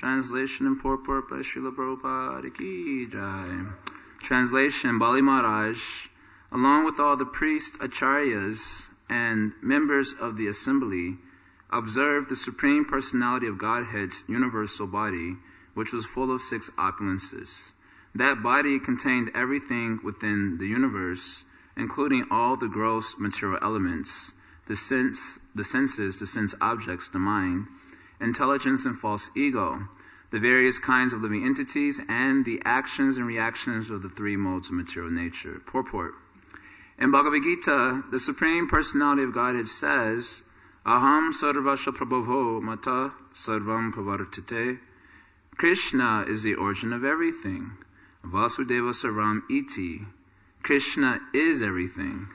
Translation and purport by Srila Prabhupada Ki Jai. Translation, Bali Maharaj, along with all the priests, acharyas, and members of the assembly, observed the Supreme Personality of Godhead's universal body, which was full of 6 opulences. That body contained everything within the universe, including all the gross material elements, the senses, the sense objects, the mind, intelligence and false ego, the various kinds of living entities, and the actions and reactions of the 3 modes of material nature. Purport. In Bhagavad Gita, the Supreme Personality of Godhead says, Aham sarvasya prabhavo mata sarvam pravartate. Krishna is the origin of everything. Vasudeva sarvam iti. Krishna is everything.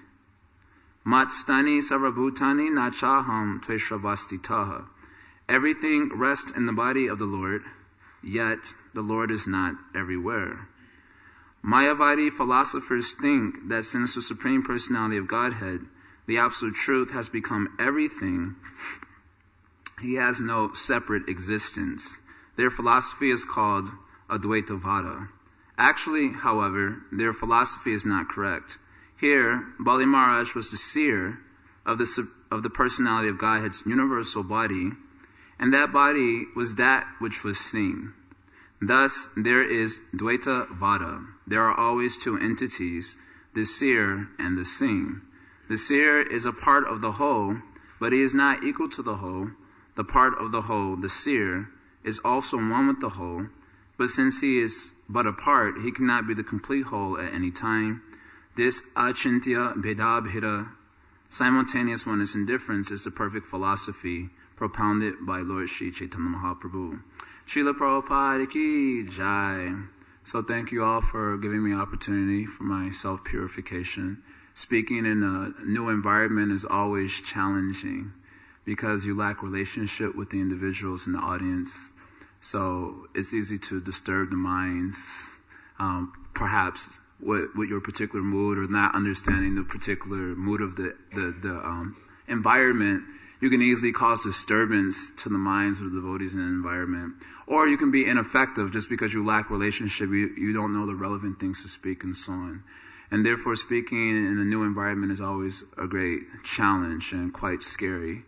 Matstani sarvabhutani nachaham tveshravastitaha. Everything rests in the body of the Lord, yet the Lord is not everywhere. Mayavadi philosophers think that since the Supreme Personality of Godhead, the Absolute Truth, has become everything, he has no separate existence. Their philosophy is called Advaitavada. Actually, however, their philosophy is not correct. Here, Bali Maharaj was the seer of the personality of Godhead's universal body, and that body was that which was seen. Thus, there is Dvaita Vada. There are always 2 entities, the seer and the seen. The seer is a part of the whole, but he is not equal to the whole. The part of the whole, the seer, is also one with the whole, but since he is but a part, he cannot be the complete whole at any time. This achintya bhedabheda, simultaneous oneness and difference, is the perfect philosophy propounded by Lord Sri Chaitanya Mahaprabhu. Srila Prabhupada Ki Jai. So thank you all for giving me opportunity for my self-purification. Speaking in a new environment is always challenging because you lack relationship with the individuals in the audience. So it's easy to disturb the minds, perhaps with your particular mood or not understanding the particular mood of the environment. You can easily cause disturbance to the minds of the devotees in the environment. Or you can be ineffective just because you lack relationship. You don't know the relevant things to speak and so on. And therefore, speaking in a new environment is always a great challenge and quite scary.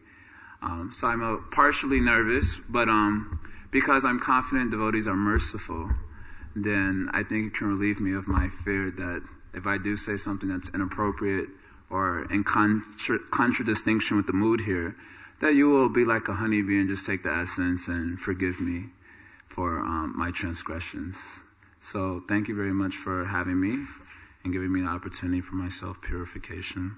So I'm partially nervous, but because I'm confident devotees are merciful, then I think it can relieve me of my fear that if I do say something that's inappropriate or in contradistinction with the mood here, that you will be like a honeybee and just take the essence and forgive me for my transgressions. So thank you very much for having me and giving me the opportunity for my self-purification.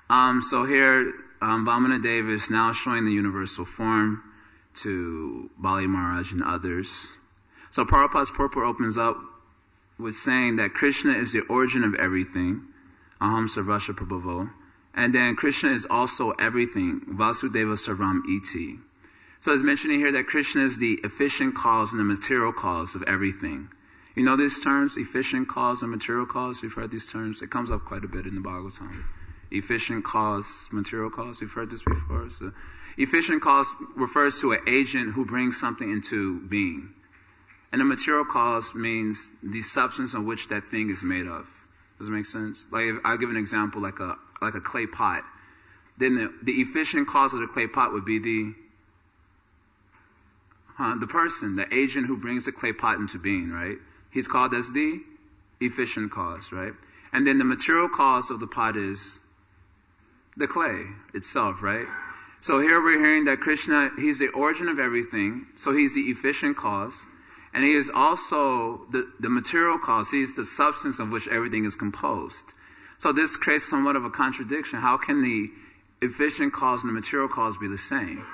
So here, Vamana Deva is now showing the universal form to Bali Maharaj and others. So Prabhupada's purport opens up with saying that Krishna is the origin of everything, Aham Sarvasya Prabhavo, and then Krishna is also everything, Vasudeva Sarvam Iti. So it's mentioning here that Krishna is the efficient cause and the material cause of everything. You know these terms, efficient cause and material cause? You've heard these terms? It comes up quite a bit in the Bhagavatam. Efficient cause, material cause. You've heard this before? So, efficient cause refers to an agent who brings something into being. And the material cause means the substance of which that thing is made of. Does it make sense? Like, I'll give an example, like a clay pot. Then the efficient cause of the clay pot would be the person, the agent who brings the clay pot into being, right? He's called as the efficient cause, right? And then the material cause of the pot is the clay itself, right? So here we're hearing that Krishna, he's the origin of everything, so he's the efficient cause. And he is also the material cause. He's the substance of which everything is composed. So this creates somewhat of a contradiction. How can the efficient cause and the material cause be the same?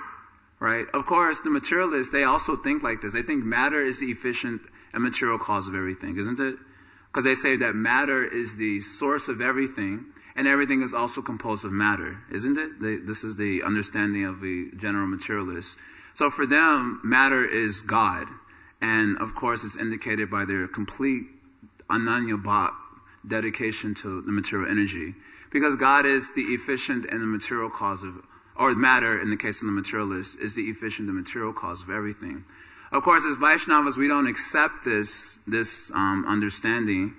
Right? Of course, the materialists, they also think like this. They think matter is the efficient and material cause of everything, isn't it? Because they say that matter is the source of everything, and everything is also composed of matter, isn't it? This is the understanding of the general materialists. So for them, matter is God. And of course, it's indicated by their complete ananya bhak, dedication to the material energy. Because God is the efficient and the material cause of or matter in the case of the materialist, is the efficient, the material cause of everything. Of course, as Vaishnavas, we don't accept this understanding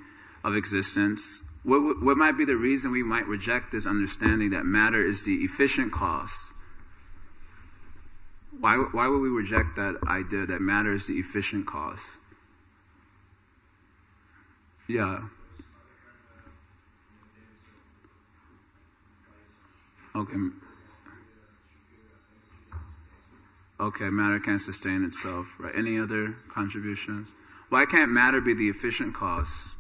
of existence. What might be the reason we might reject this understanding that matter is the efficient cause? Why would we reject that idea that matter is the efficient cause? Yeah. Okay. Okay, matter can't sustain itself, right? Any other contributions? Why can't matter be the efficient cause?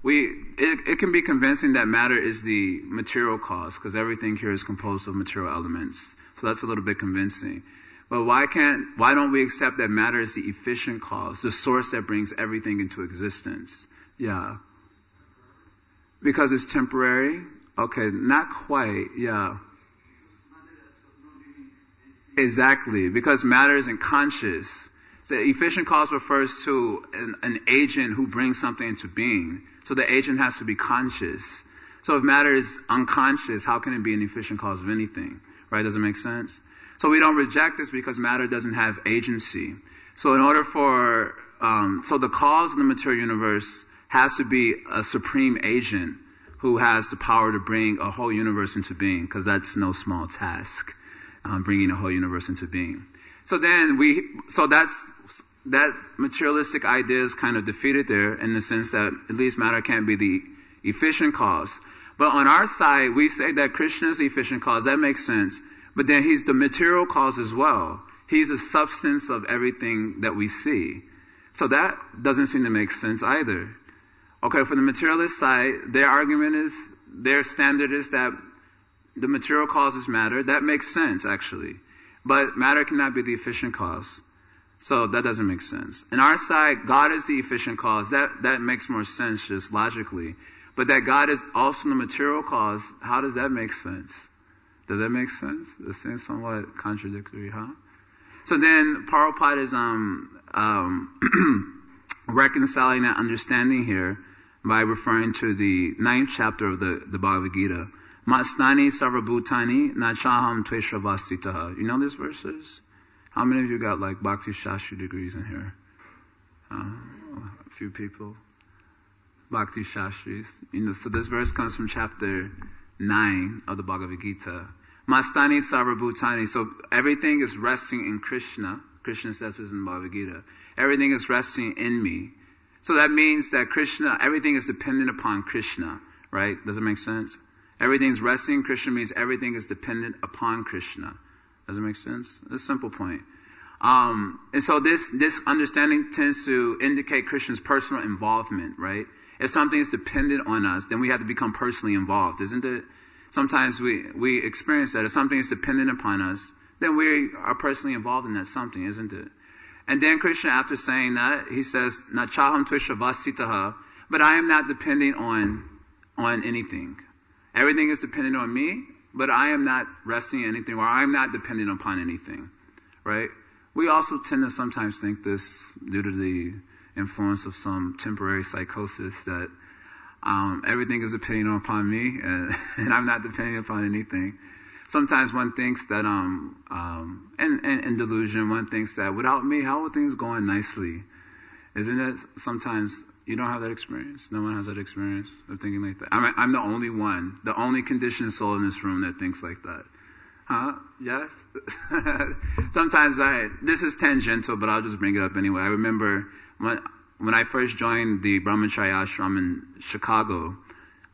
It can be convincing that matter is the material cause, because everything here is composed of material elements. So that's a little bit convincing. But why don't we accept that matter is the efficient cause, the source that brings everything into existence? Yeah. Because it's temporary? Okay, not quite, yeah. Exactly, because matter isn't conscious. So efficient cause refers to an agent who brings something into being. So the agent has to be conscious. So if matter is unconscious, how can it be an efficient cause of anything? Right? Does it make sense? So we don't reject this because matter doesn't have agency. So in order for, so the cause of the material universe has to be a supreme agent who has the power to bring a whole universe into being, because that's no small task. Bringing a whole universe into being. So then that materialistic idea is kind of defeated there in the sense that at least matter can't be the efficient cause. But on our side, we say that Krishna is the efficient cause. That makes sense. But then he's the material cause as well. He's the substance of everything that we see. So that doesn't seem to make sense either. Okay, for the materialist side, their standard is that the material causes matter. That makes sense, actually. But matter cannot be the efficient cause. So that doesn't make sense. In our side, God is the efficient cause. That makes more sense just logically. But that God is also the material cause, how does that make sense? Does that make sense? It seems somewhat contradictory, huh? So then Prabhupada is reconciling that understanding here by referring to the 9th chapter of the Bhagavad Gita. Mastani sarvabhutani nachaham tveshravasitaha. You know these verses? How many of you got like Bhakti Shastri degrees in here? A few people. Bhakti Shastris. So this verse comes from chapter 9 of the Bhagavad Gita. Mastani sarvabhutani. So everything is resting in Krishna. Krishna says this in the Bhagavad Gita. Everything is resting in me. So that means that everything is dependent upon Krishna, right? Does it make sense? Everything's resting in Krishna means everything is dependent upon Krishna. Does it make sense? It's a simple point. And so this understanding tends to indicate Krishna's personal involvement, right? If something is dependent on us, then we have to become personally involved, isn't it? Sometimes we experience that. If something is dependent upon us, then we are personally involved in that something, isn't it? And then Krishna, after saying that, he says, Nachaham tveshravasitaha, but I am not depending on anything. Everything is dependent on me, but I am not resting in anything, or I am not dependent upon anything, right? We also tend to sometimes think this, due to the influence of some temporary psychosis, that everything is depending upon me, and I'm not depending upon anything. Sometimes one thinks that, in delusion, one thinks that without me, how are things going nicely? Isn't it? Sometimes you don't have that experience. No one has that experience of thinking like that. I'm the only one, the only conditioned soul in this room that thinks like that. Huh? Yes? Sometimes this is tangential, but I'll just bring it up anyway. I remember when I first joined the Brahmacharya ashram in Chicago,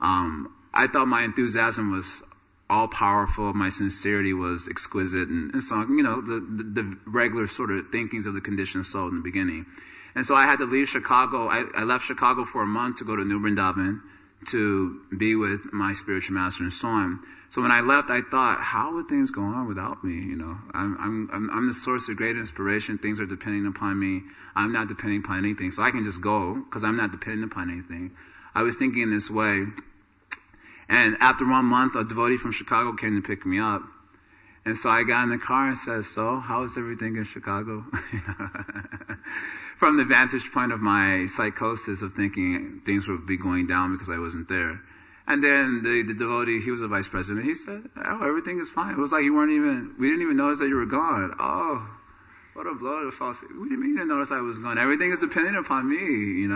I thought my enthusiasm was all powerful, my sincerity was exquisite, and so, the regular sort of thinkings of the conditioned soul in the beginning. And so I had to leave Chicago. I left Chicago for a month to go to New Vrindavan to be with my spiritual master and so on. So when I left, I thought, how would things go on without me? I'm the source of great inspiration. Things are depending upon me. I'm not depending upon anything. So I can just go because I'm not dependent upon anything. I was thinking in this way. And after 1 month, a devotee from Chicago came to pick me up. And so I got in the car and said, so, how is everything in Chicago? From the vantage point of my psychosis of thinking things would be going down because I wasn't there. And then the devotee, he was a vice president, he said, oh, everything is fine. It was like we didn't even notice that you were gone. Oh, what a blow to the false. What do you mean you didn't notice I was gone? Everything is dependent upon me,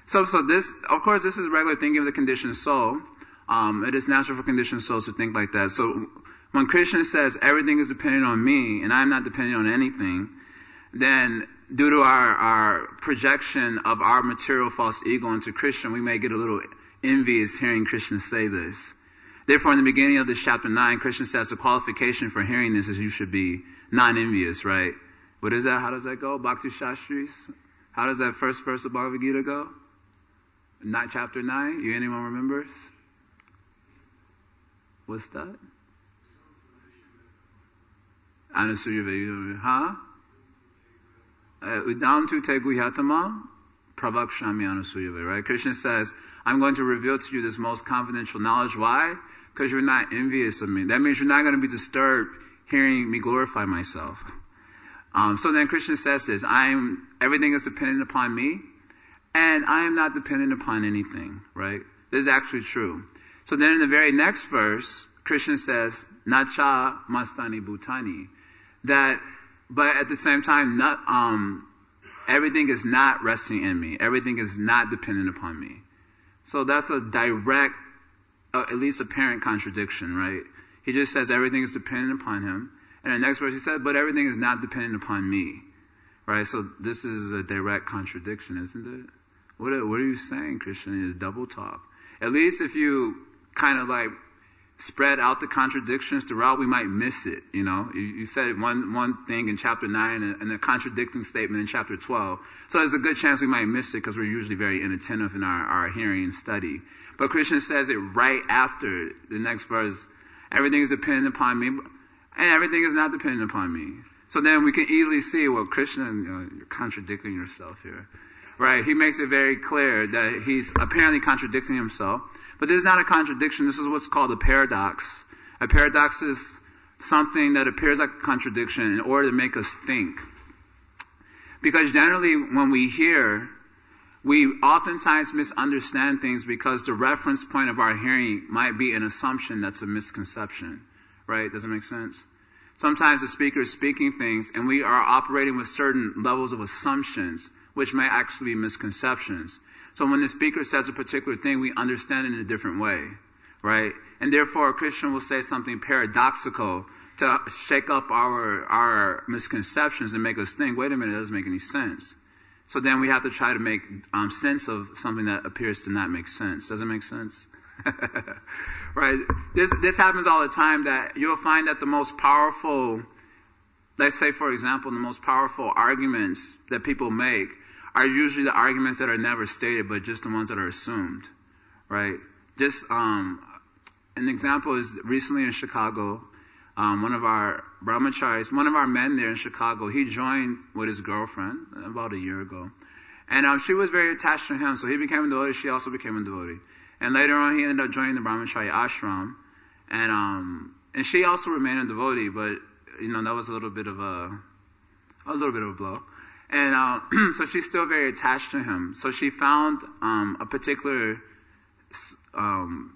So this, of course, this is regular thinking of the conditioned soul. It is natural for conditioned souls to think like that. So when Krishna says everything is dependent on me and I'm not dependent on anything, then due to our projection of our material false ego into Krishna, we may get a little envious hearing Krishna say this. Therefore, in the beginning of this chapter 9, Krishna says the qualification for hearing this is you should be non-envious, right? What is that? How does that go? Bhakti Shastris? How does that first verse of Bhagavad Gita go? Not chapter 9? Anyone remembers? What's that? Anasuyave, huh? Udam tu te guhyatama pravakshami anasuyave, right? Krishna says, I'm going to reveal to you this most confidential knowledge. Why? Because you're not envious of me. That means you're not going to be disturbed hearing me glorify myself. So then Krishna says this, everything is dependent upon me, and I am not dependent upon anything, right? This is actually true. So then in the very next verse, Krishna says, Nacha mastani bhutani. But at the same time, everything is not resting in me. Everything is not dependent upon me. So that's a direct, at least apparent contradiction, right? He just says everything is dependent upon him. And the next verse he said, but everything is not dependent upon me. Right? So this is a direct contradiction, isn't it? What are you saying, Krishna? Is double talk. At least if you kind of like spread out the contradictions throughout, we might miss it, You said one thing in chapter 9 and a contradicting statement in chapter 12. So there's a good chance we might miss it because we're usually very inattentive in our hearing and study. But Krishna says it right after the next verse. Everything is dependent upon me, and everything is not dependent upon me. So then we can easily see, well, Krishna, you're contradicting yourself here. Right? He makes it very clear that he's apparently contradicting himself. But this is not a contradiction. This is what's called a paradox. A paradox is something that appears like a contradiction in order to make us think. Because generally when we hear, we oftentimes misunderstand things because the reference point of our hearing might be an assumption that's a misconception. Right? Does it make sense? Sometimes the speaker is speaking things and we are operating with certain levels of assumptions, which may actually be misconceptions. So when the speaker says a particular thing, we understand it in a different way, right? And therefore, a Christian will say something paradoxical to shake up our misconceptions and make us think, wait a minute, it doesn't make any sense. So then we have to try to make sense of something that appears to not make sense. Does it make sense? Right? This happens all the time, that you'll find that the most powerful, let's say, for example, the most powerful arguments that people make are usually the arguments that are never stated, but just the ones that are assumed, right? Just an example is recently in Chicago, one of our brahmacharis, one of our men there in Chicago, he joined with his girlfriend about a year ago. And she was very attached to him, so he became a devotee, she also became a devotee. And later on, he ended up joining the brahmachari ashram. And she also remained a devotee, but, that was a little bit of a blow. And so she's still very attached to him. So she found a particular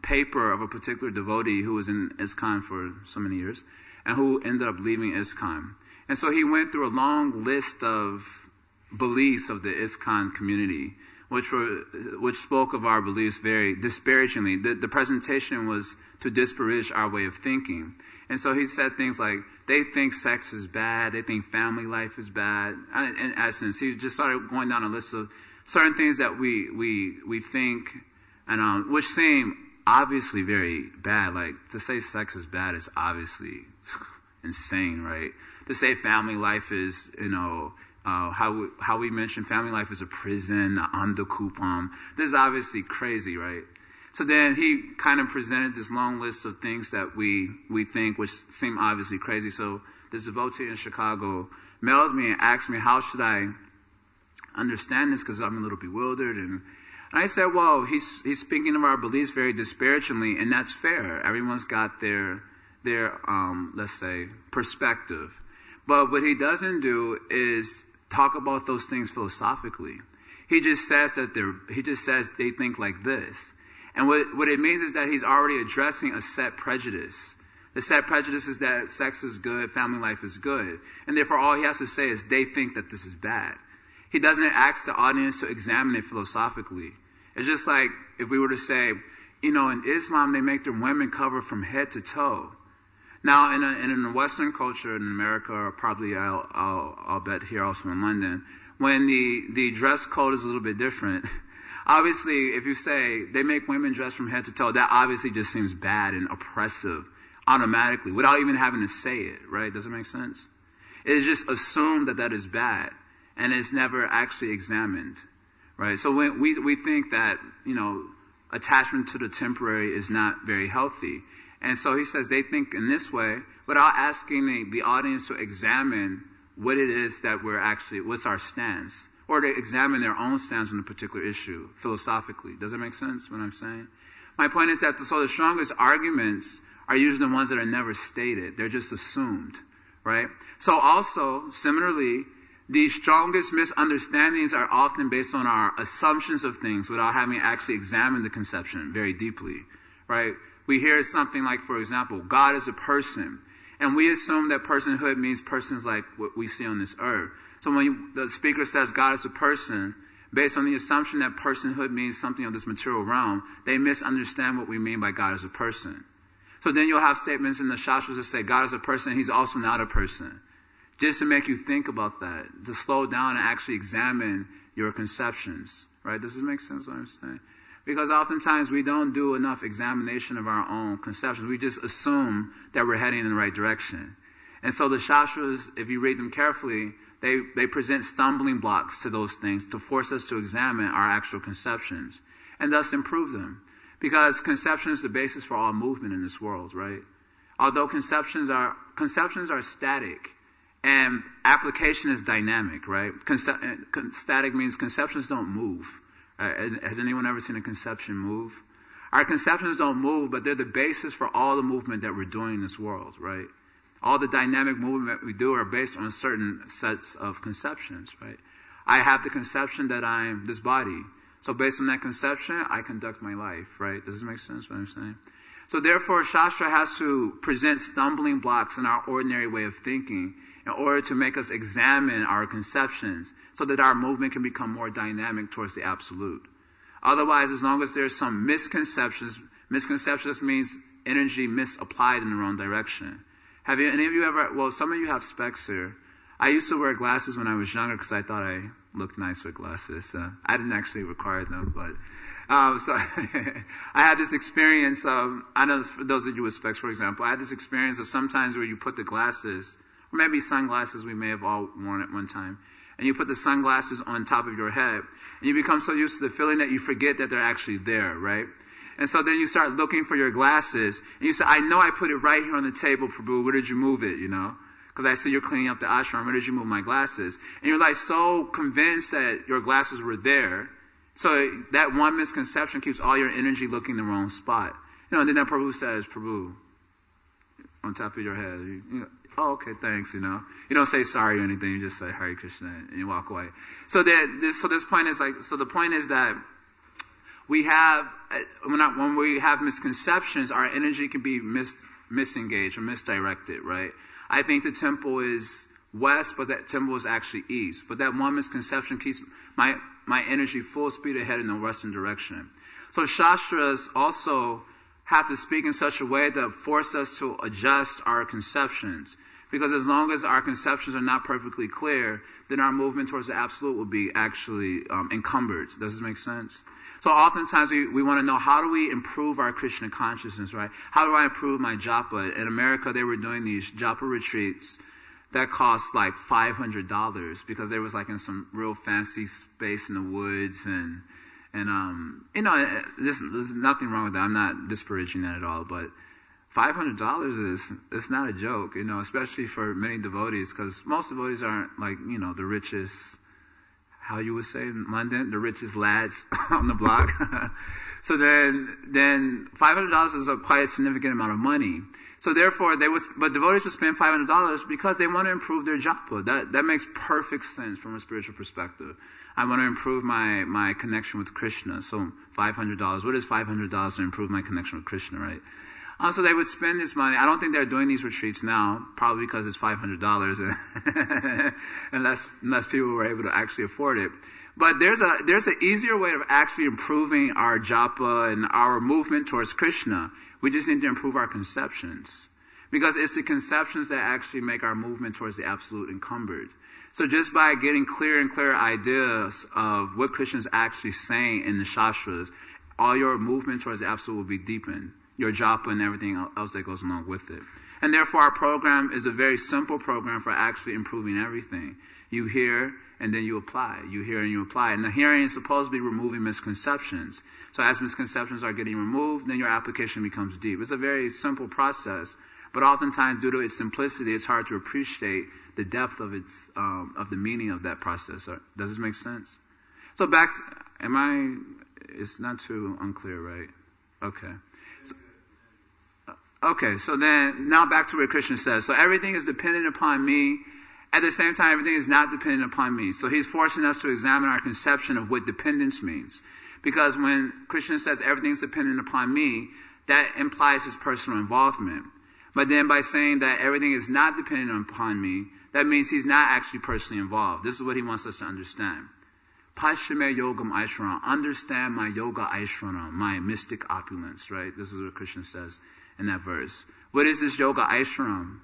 paper of a particular devotee who was in ISKCON for so many years and who ended up leaving ISKCON. And so he went through a long list of beliefs of the ISKCON community, which spoke of our beliefs very disparagingly. The presentation was to disparage our way of thinking. And so he said things like, they think sex is bad, they think family life is bad. In essence, he just started going down a list of certain things that we think, and which seem obviously very bad. Like, to say sex is bad is obviously insane, right? To say family life is, how we mentioned family life is a prison, andakupam. This is obviously crazy, right? So then he kind of presented this long list of things that we think, which seem obviously crazy. So this devotee in Chicago mailed me and asked me, how should I understand this? Because I'm a little bewildered. And I said, well, he's speaking of our beliefs very disparagingly, and that's fair. Everyone's got their let's say, perspective. But what he doesn't do is talk about those things philosophically. He just says they think like this. And what it means is that he's already addressing a set prejudice. The set prejudice is that sex is good, family life is good. And therefore all he has to say is they think that this is bad. He doesn't ask the audience to examine it philosophically. It's just like if we were to say, in Islam they make their women cover from head to toe. Now in a Western culture in America, or probably I'll bet here also in London, when the dress code is a little bit different, obviously if you say they make women dress from head to toe, that obviously just seems bad and oppressive automatically without even having to say it, right? Does it make sense? It is just assumed that is bad and it's never actually examined, right? So when we think that, attachment to the temporary is not very healthy. And so he says they think in this way without asking the audience to examine what it is that what's our stance, or to examine their own stance on a particular issue philosophically. Does it make sense what I'm saying? My point is that the strongest arguments are usually the ones that are never stated. They're just assumed, right? So also, similarly, the strongest misunderstandings are often based on our assumptions of things without having actually examined the conception very deeply, right? We hear something like, for example, God is a person. And we assume that personhood means persons like what we see on this earth. So when the speaker says God is a person, based on the assumption that personhood means something of this material realm, they misunderstand what we mean by God as a person. So then you'll have statements in the Shastras that say God is a person, he's also not a person. Just to make you think about that, to slow down and actually examine your conceptions, right? Does this make sense what I'm saying? Because oftentimes we don't do enough examination of our own conceptions. We just assume that we're heading in the right direction. And so the Shastras, if you read them carefully, they present stumbling blocks to those things to force us to examine our actual conceptions and thus improve them. Because conception is the basis for all movement in this world, right? Although conceptions are static and application is dynamic, right? Static means conceptions don't move. Has anyone ever seen a conception move? Our conceptions don't move, but they're the basis for all the movement that we're doing in this world, right? All the dynamic movement that we do are based on certain sets of conceptions, right? I have the conception that I'm this body. So based on that conception, I conduct my life, right? Does this make sense what I'm saying? So therefore, Shastra has to present stumbling blocks in our ordinary way of thinking in order to make us examine our conceptions so that our movement can become more dynamic towards the absolute. Otherwise, as long as there's some misconceptions means energy misapplied in the wrong direction. Have any of you ever, well, some of you have specs here. I used to wear glasses when I was younger because I thought I looked nice with glasses. I didn't actually require them, but so I had this experience of, I know for those of you with specs, for example, I had this experience of sometimes where you put the glasses, or maybe sunglasses we may have all worn at one time, and you put the sunglasses on top of your head, and you become so used to the feeling that you forget that they're actually there, right? And so then you start looking for your glasses, and you say, I know I put it right here on the table, Prabhu, where did you move it, Because I see you're cleaning up the ashram, where did you move my glasses? And you're like so convinced that your glasses were there, so that one misconception keeps all your energy looking in the wrong spot. And then that Prabhu says, Prabhu, on top of your head, oh, okay, thanks, You don't say sorry or anything, you just say Hare Krishna, and you walk away. So the point is that we have, when we have misconceptions, our energy can be misengaged or misdirected, right? I think the temple is west, but that temple is actually east. But that one misconception keeps my energy full speed ahead in the western direction. So Shastras also have to speak in such a way that force us to adjust our conceptions. Because as long as our conceptions are not perfectly clear, then our movement towards the absolute will be actually encumbered. Does this make sense? So oftentimes we want to know, how do we improve our Krishna consciousness, right? How do I improve my japa? In America, they were doing these japa retreats that cost like $500 because they was like in some real fancy space in the woods and there's nothing wrong with that. I'm not disparaging that at all, but $500 it's not a joke, especially for many devotees, because most devotees aren't like, the richest how you would say in London, the richest lads on the block. So then $500 is a quite significant amount of money. So therefore, but devotees would spend $500 because they want to improve their japa. That makes perfect sense from a spiritual perspective. I want to improve my connection with Krishna. So $500. What is $500 to improve my connection with Krishna, right? So they would spend this money. I don't think they're doing these retreats now, probably because it's $500, unless people were able to actually afford it. But there's an easier way of actually improving our japa and our movement towards Krishna. We just need to improve our conceptions. Because it's the conceptions that actually make our movement towards the absolute encumbered. So just by getting clearer and clearer ideas of what Krishna is actually saying in the Shastras, all your movement towards the absolute will be deepened. Your japa and everything else that goes along with it. And therefore our program is a very simple program for actually improving everything. You hear and then you apply. You hear and you apply. And the hearing is supposed to be removing misconceptions. So as misconceptions are getting removed, then your application becomes deep. It's a very simple process. But oftentimes, due to its simplicity, it's hard to appreciate the depth of the meaning of that process. Does this make sense? So it's not too unclear, right? Okay. So then, now back to what Krishna says. So everything is dependent upon me. At the same time, everything is not dependent upon me. So he's forcing us to examine our conception of what dependence means. Because when Krishna says everything is dependent upon me, that implies his personal involvement. But then by saying that everything is not dependent upon me, that means he's not actually personally involved. This is what he wants us to understand. Pashame yogam aishranam. Understand my yoga aishranam, my mystic opulence, right? This is what Krishna says in that verse. What is this yoga aishranam?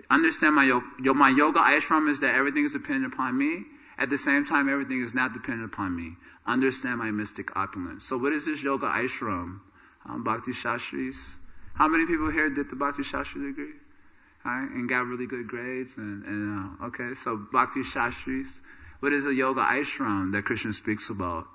Understand my yoga aishranam is that everything is dependent upon me. At the same time, everything is not dependent upon me. Understand my mystic opulence. So what is this yoga aishranam? Bhakti Shastris. How many people here did the Bhakti Shastri degree? Right? And got really good grades? Okay, so Bhakti Shastris. What is a yoga aishram that Krishna speaks about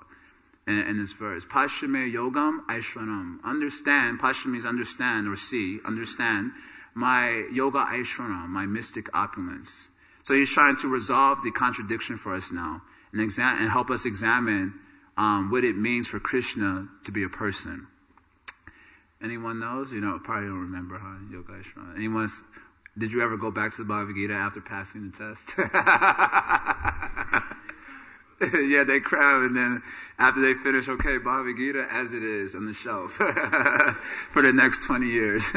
in this verse? Pashame yogam aishranam. Understand, Pashame means understand or see, understand my yoga aishranam, my mystic opulence. So he's trying to resolve the contradiction for us now and help us examine what it means for Krishna to be a person. Anyone knows? Probably don't remember, huh? Yoga aishranam. Did you ever go back to the Bhagavad Gita after passing the test? Yeah, they cram, and then after they finish, okay, Bhagavad Gita as it is on the shelf for the next 20 years.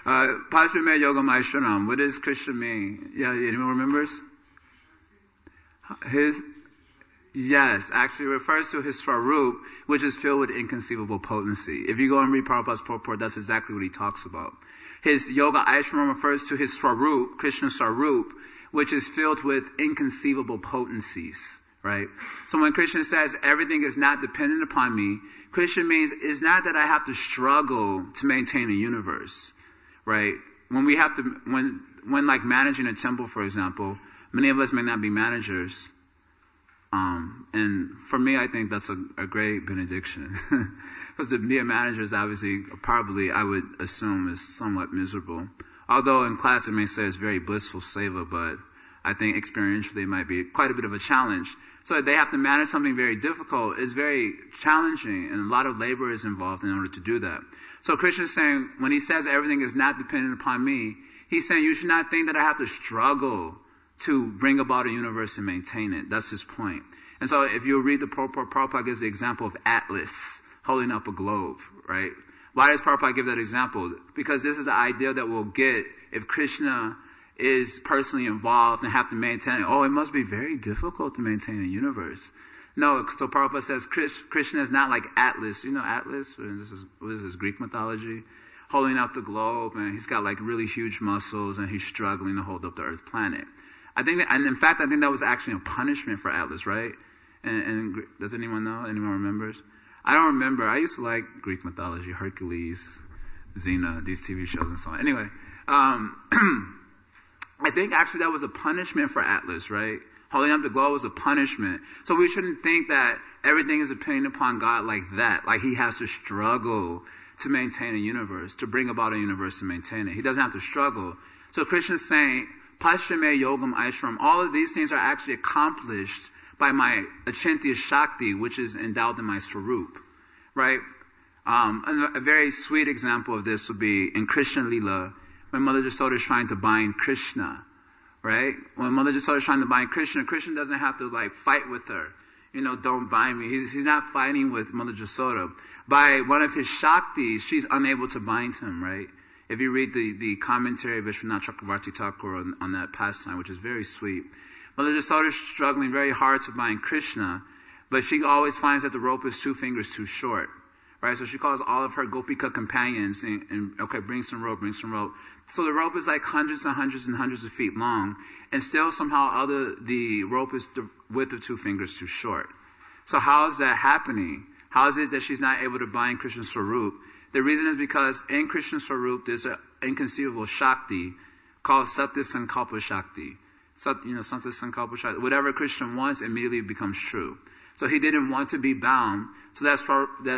Pashame Yogam Aishranam. What does Krishna mean? Yeah, anyone remembers? Yes, actually refers to his Swarup, which is filled with inconceivable potency. If you go and read Prabhupada's purport, that's exactly what he talks about. His Yoga Aishram refers to his Swarup, Krishna's Swarup, which is filled with inconceivable potencies, right? So when Krishna says everything is not dependent upon me, Krishna means it's not that I have to struggle to maintain the universe, right? When like managing a temple, for example, many of us may not be managers. And for me, I think that's a great benediction. Because to be a manager is obviously, probably, I would assume, is somewhat miserable. Although in class it may say it's very blissful seva, but I think experientially it might be quite a bit of a challenge. So they have to manage something very difficult. It's very challenging, and a lot of labor is involved in order to do that. So Krishna is saying, when he says everything is not dependent upon me, he's saying you should not think that I have to struggle to bring about a universe and maintain it. That's his point. And so if you read the Prabhupada gives the example of Atlas holding up a globe, right? Why does Prabhupada give that example? Because this is the idea that we'll get if Krishna is personally involved and have to maintain it. Oh, it must be very difficult to maintain a universe. No, so Prabhupada says Krishna is not like Atlas. You know Atlas? What is this, Greek mythology? Holding up the globe, and he's got like really huge muscles, and he's struggling to hold up the Earth planet. I think that was actually a punishment for Atlas, right? And does anyone know? Anyone remembers? I don't remember. I used to like Greek mythology, Hercules, Xena, these TV shows and so on. Anyway, I think actually that was a punishment for Atlas, right? Holding up the globe was a punishment. So we shouldn't think that everything is dependent upon God like that. Like he has to struggle to maintain a universe, to bring about a universe and maintain it. He doesn't have to struggle. So Krishna's saying, Pashame Yogam Aishram, all of these things are actually accomplished by my Achintya Shakti, which is endowed in my Swarup, right? A very sweet example of this would be in Krishna Lila, when Mother Jasoda is trying to bind Krishna, right? When Mother Jasoda is trying to bind Krishna, Krishna doesn't have to like fight with her. Don't bind me. He's not fighting with Mother Jasoda. By one of his Shaktis, she's unable to bind him, right? If you read the commentary of Vishwanath Chakravarti Thakur on that pastime, which is very sweet, Mother Jasoda is struggling very hard to bind Krishna, but she always finds that the rope is 2 fingers too short, right? So she calls all of her Gopika companions and okay, bring some rope. So the rope is like hundreds and hundreds and hundreds of feet long, and still somehow the rope is the width of 2 fingers too short. So how is that happening? How is it that she's not able to bind Krishna's Swarup? The reason is because in Krishna's Swarup, there's an inconceivable Shakti called Satya Sankalpa Shakti. Satya Sankalpa Shakti. Whatever Krishna wants immediately becomes true. So he didn't want to be bound. So that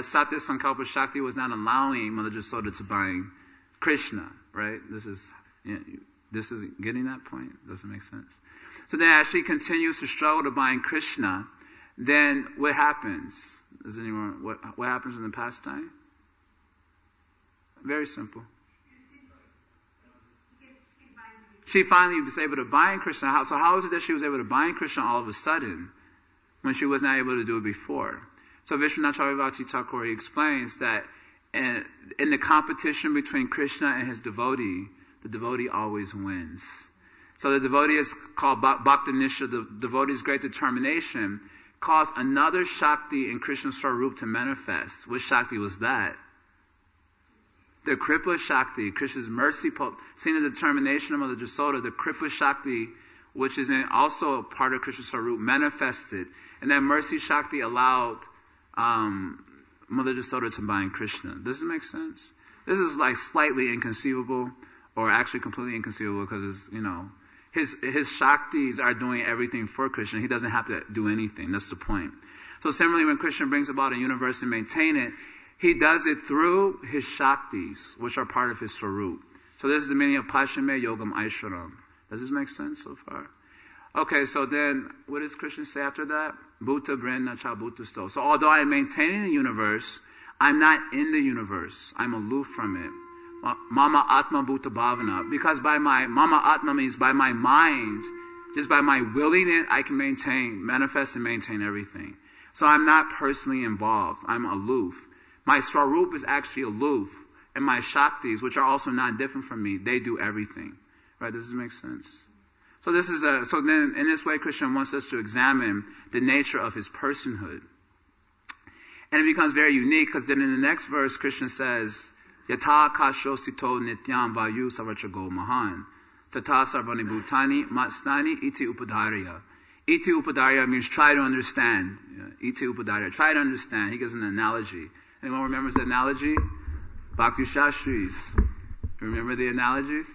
Satya Sankalpa Shakti was not allowing Mother Jasoda to bind Krishna, right? This is getting that point? Doesn't make sense. So then as she continues to struggle to bind Krishna, then what happens? What happens in the pastime? Very simple. She finally was able to bind Krishna. So how is it that she was able to bind Krishna all of a sudden when she was not able to do it before? So Vishwanath Chakravarti Thakur explains that in the competition between Krishna and his devotee, the devotee always wins. So the devotee is called Bhaktanisha, the devotee's great determination, caused another Shakti in Krishna's Swarup to manifest. Which Shakti was that? The Kripa Shakti, Krishna's mercy, seeing the determination of Mother Jasoda, the Kripa Shakti, which is also a part of Krishna's Swarup, manifested. And that mercy Shakti allowed Mother Jasoda to bind Krishna. Does it make sense? This is like slightly inconceivable, or actually completely inconceivable, because his Shaktis are doing everything for Krishna. He doesn't have to do anything. That's the point. So similarly, when Krishna brings about a universe and maintain it, he does it through his Shaktis, which are part of his Swarup. So this is the meaning of Pashame Yogam Aishwaram. Does this make sense so far? Okay, so then what does Krishna say after that? Bhuta Brenna Cha Bhuta Sto. So although I am maintaining the universe, I'm not in the universe. I'm aloof from it. Mama Atma Bhuta Bhavana. Because by my Mama Atma means by my mind, just by my willing it, I can manifest and maintain everything. So I'm not personally involved. I'm aloof. My Swarup is actually aloof. And my Shaktis, which are also not different from me, they do everything. Right? Does this make sense? So so then in this way, Krishna wants us to examine the nature of his personhood. And it becomes very unique, because then in the next verse, Krishna says, Yatha kashosito nityam vayu savachago mahan. Tata sarvani bhutani matstani iti upadharya. Iti upadharya means try to understand. Iti upadharya, try to understand. He gives an analogy. Anyone remembers the analogy? Bhakti Shastris. Remember the analogies?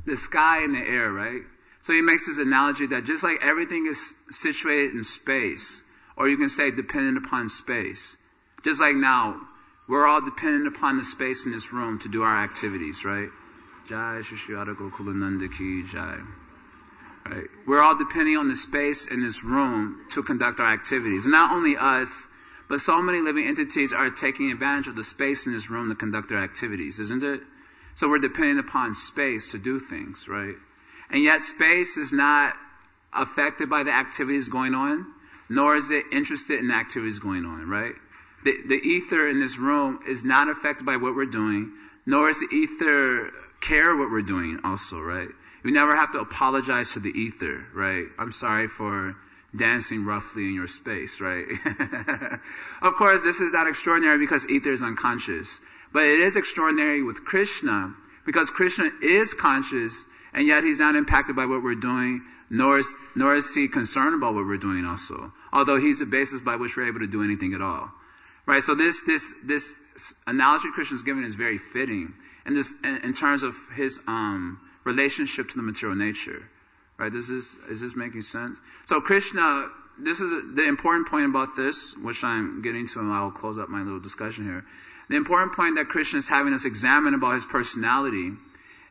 The sky and the air, right? So he makes this analogy that just like everything is situated in space, or you can say dependent upon space. Just like now, we're all dependent upon the space in this room to do our activities, right? Jai Shishiyada Gokulananda Ki Jai. Right? We're all depending on the space in this room to conduct our activities. And not only us, but so many living entities are taking advantage of the space in this room to conduct their activities, isn't it? So we're dependent upon space to do things, right? And yet space is not affected by the activities going on, nor is it interested in the activities going on, right? The ether in this room is not affected by what we're doing, nor is the ether care what we're doing also, right? We never have to apologize to the ether, right? I'm sorry for dancing roughly in your space, right? Of course, this is not extraordinary because ether is unconscious. But it is extraordinary with Krishna because Krishna is conscious, and yet he's not impacted by what we're doing, nor is he concerned about what we're doing also. Although he's the basis by which we're able to do anything at all. Right? So this analogy Krishna's giving is very fitting in terms of his relationship to the material nature. Right? Is this making sense? So Krishna, this is the important point about this, which I'm getting to, and I will close up my little discussion here. The important point that Krishna is having us examine about his personality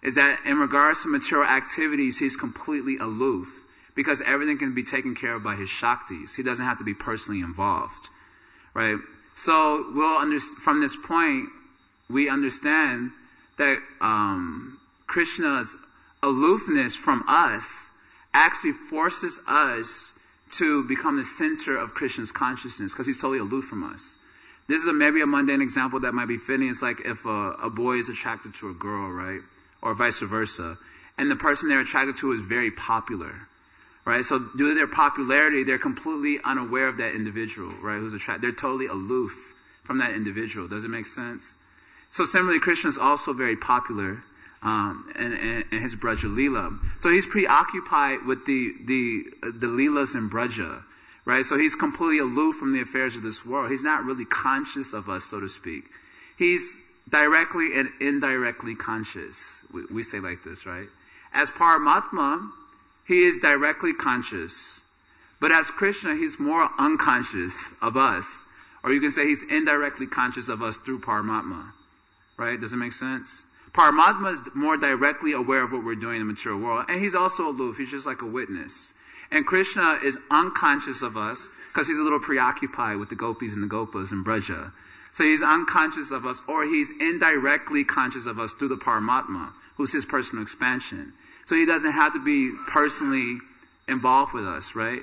is that in regards to material activities, he's completely aloof because everything can be taken care of by his Shaktis. He doesn't have to be personally involved, right? So from this point, we understand that Krishna's aloofness from us actually forces us to become the center of Krishna's consciousness, because he's totally aloof from us. This is maybe a mundane example that might be fitting. It's like if a boy is attracted to a girl, right? Or vice versa. And the person they're attracted to is very popular, right? So due to their popularity, they're completely unaware of that individual, right? Who's attracted. They're totally aloof from that individual. Does it make sense? So similarly, Krishna is also very popular in his Braja Leela. So he's preoccupied with the Leelas in Braja, right? So he's completely aloof from the affairs of this world. He's not really conscious of us, so to speak. He's directly and indirectly conscious. We say like this, right? As Paramatma, he is directly conscious. But as Krishna, he's more unconscious of us. Or you can say he's indirectly conscious of us through Paramatma. Right? Does it make sense? Paramatma is more directly aware of what we're doing in the material world. And he's also aloof. He's just like a witness. And Krishna is unconscious of us because he's a little preoccupied with the gopis and the gopas and Braja. So he's unconscious of us, or he's indirectly conscious of us through the Paramatma, who's his personal expansion. So he doesn't have to be personally involved with us, right?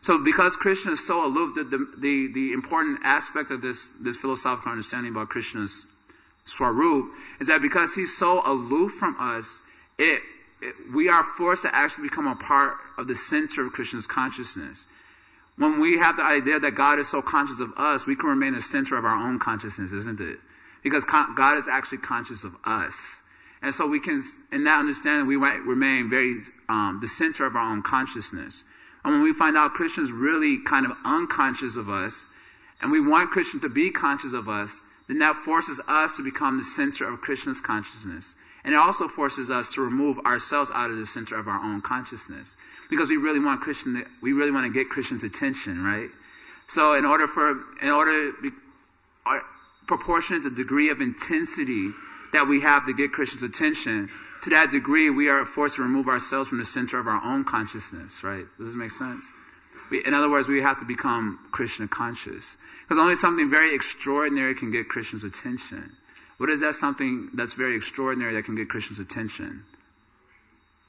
So because Krishna is so aloof, the important aspect of this philosophical understanding about Krishna's Swarup is that because he's so aloof from us, we are forced to actually become a part of the center of Krishna's consciousness. When we have the idea that God is so conscious of us, we can remain the center of our own consciousness, isn't it? Because God is actually conscious of us. And so we can, in that understanding, we might remain very the center of our own consciousness. And when we find out Krishna is really kind of unconscious of us, and we want Krishna to be conscious of us, then that forces us to become the center of Krishna's consciousness. And it also forces us to remove ourselves out of the center of our own consciousness. Because we really want to get Krishna's attention, right? So proportionate to the degree of intensity that we have to get Krishna's attention, to that degree we are forced to remove ourselves from the center of our own consciousness, right? Does this make sense? In other words, we have to become Krishna conscious. Because only something very extraordinary can get Krishna's attention. What is that something that's very extraordinary that can get Krishna's attention?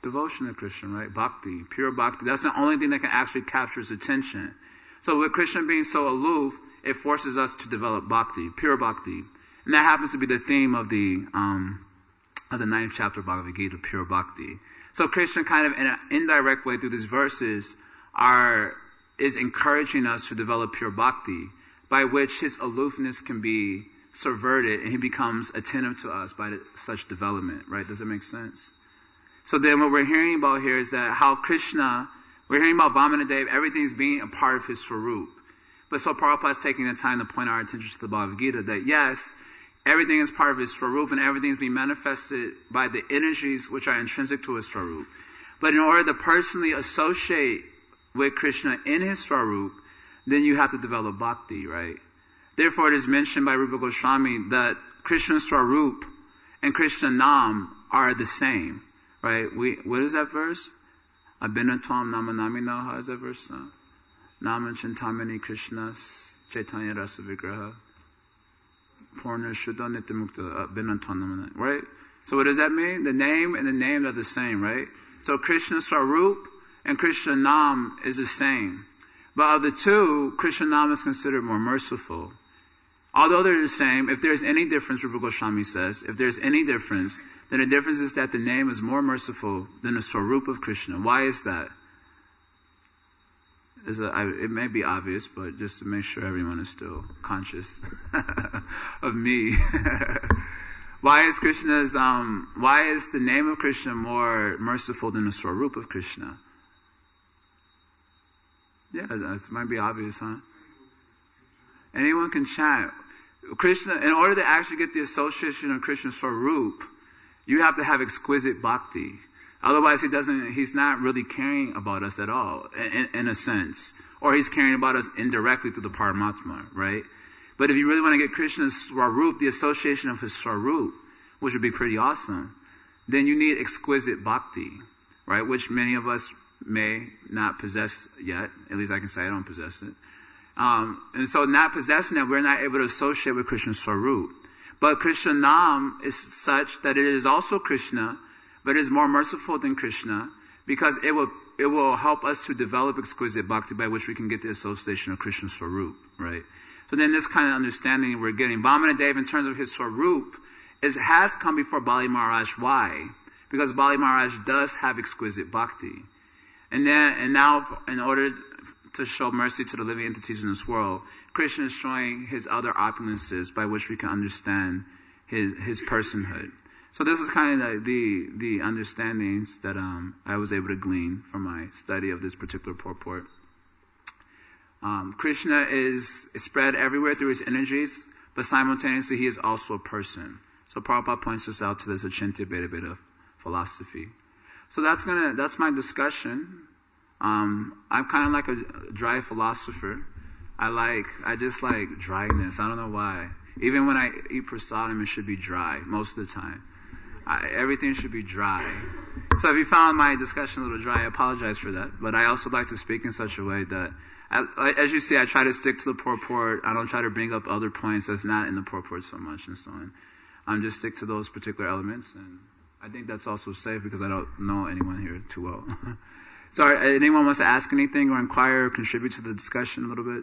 Devotion to Krishna, right? Bhakti, pure bhakti. That's the only thing that can actually capture his attention. So with Krishna being so aloof, it forces us to develop bhakti, pure bhakti. And that happens to be the theme of the 9th chapter of Bhagavad Gita, pure bhakti. So Krishna kind of in an indirect way through these verses is encouraging us to develop pure bhakti, by which his aloofness can be subverted and he becomes attentive to us by such development, right? Does that make sense? So then what we're hearing about here is that how Krishna, we're hearing about Vamanadev, everything's being a part of his Swarup. But so Prabhupada is taking the time to point our attention to the Bhagavad Gita that yes, everything is part of his Swarup and everything is being manifested by the energies which are intrinsic to his Swarup. But in order to personally associate with Krishna in his Swarup, then you have to develop bhakti, right? Therefore, it is mentioned by Rupa Goswami that Krishna's Swarup and Krishna Nam are the same, right? What is that verse? Abhinatvam Namanamina. How is that verse? Naman Chintamani Krishnas Chaitanya Rasa Vigraha Purna Shuddha Nityamukta Abhinatvam Namanamina. Right? So what does that mean? The name and the name are the same, right? So Krishna Swarup and Krishna Nam is the same. But of the two, Krishna Nam is considered more merciful. Although they're the same, if there's any difference, Rupa Goswami says, if there's any difference, then the difference is that the name is more merciful than the Swarup of Krishna. Why is that? It may be obvious, but just to make sure everyone is still conscious of me. Why is the name of Krishna more merciful than the Swarup of Krishna? Yeah, it might be obvious, huh? Anyone can chant. Krishna, in order to actually get the association of Krishna's Swarup, you have to have exquisite bhakti. Otherwise, he's not really caring about us at all, in a sense. Or he's caring about us indirectly through the Paramatma, right? But if you really want to get Krishna's Swarup, the association of his Swarup, which would be pretty awesome, then you need exquisite bhakti, right? Which many of us may not possess yet. At least I can say I don't possess it. And so not possessing it, we're not able to associate with Krishna Swarup. But Krishna Nam is such that it is also Krishna, but it is more merciful than Krishna, because it will help us to develop exquisite bhakti, by which we can get the association of Krishna Swarup, right? So then this kind of understanding we're getting. Vamanadev, in terms of his Swarup, has come before Bali Maharaj. Why? Because Bali Maharaj does have exquisite bhakti. And now, in order to show mercy to the living entities in this world, Krishna is showing his other opulences by which we can understand his personhood. So this is kind of the understandings that I was able to glean from my study of this particular purport. Krishna is spread everywhere through his energies, but simultaneously he is also a person. So Prabhupada points this out to this Achintya Beta philosophy. So that's my discussion. I'm kind of like a dry philosopher. I just like dryness. I don't know why. Even when I eat prasadam, it should be dry most of the time. Everything should be dry. So if you found my discussion a little dry, I apologize for that. But I also like to speak in such a way that, as you see, I try to stick to the purport. I don't try to bring up other points that's not in the purport so much and so on. I'm just stick to those particular elements. And I think that's also safe because I don't know anyone here too well. So anyone wants to ask anything or inquire or contribute to the discussion a little bit?